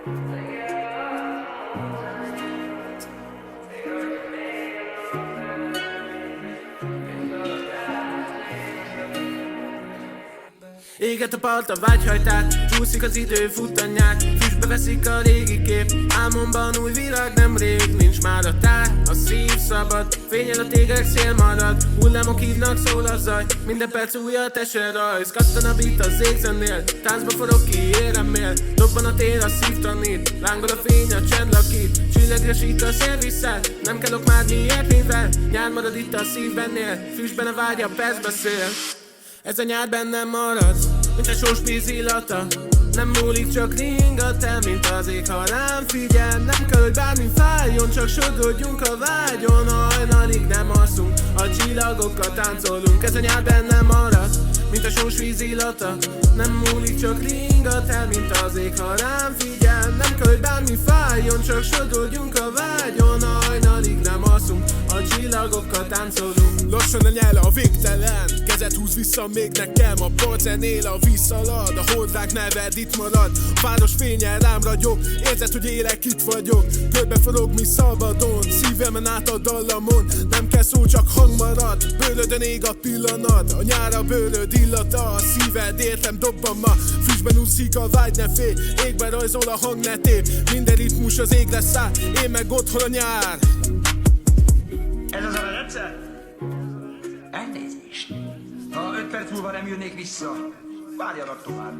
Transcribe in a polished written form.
Éget a part a vágyhajtát, csúszik az idő, fut a nyár, füstbe veszik a régi kép. Álmomban új világ nemrég, nincs már a tár, a szív szabad, fényel a tégek, szél marad, hullámok hívnak, szól a zaj, minden perc új a tese rajz. Kattan a beat az égzenél, táncba forog ki, éremél, dobban a tér, a szív tanít, lángol a fény, a csend lakít, csillagresít a szél visszáll, nem kellok már miért mivel, nyár marad itt a szívbennél, füstben a vágy, a perc beszél. Ez a nyár bennem marad, mint a sós víz illata. Nem múlik, csak ringat el, mint az ég, ha rám figyel. Nem kell, hogy bármi fájjon, csak sodrodjunk a vágyon. Hajnalig nem alszunk, a csillagokkal táncolunk. Ez a nyár bennem marad, mint a sós víz illata. Nem múlik, csak ringat el, mint az ég, ha rám figyel. Nem kell, hogy bármi fájjon, csak sodrodjunk a vágyon. Hajnalig nem alszunk, a csillagokkal táncolunk. Lassan a nyel a végtelen, kezet húz vissza még nekem. A porcen él, a víz szalad, a holdák neved itt marad. A város fényen rám ragyog, érzed, hogy élek, itt vagyok. Körbe forog, mi szabadon, szívemen át a dallamon. Nem kell szó, csak hang marad, bőrödön ég a pillanat. A nyár a bőröd illata, a szíved értem dobban ma. Füstben úszik a vágy, ne félj, égben rajzol a hang, ne tép. Minden ritmus az égre száll, én meg otthon a nyár. Ez az a medence? Elnézést. Ha 5 perc múlva nem jönnék vissza, várjanak tovább.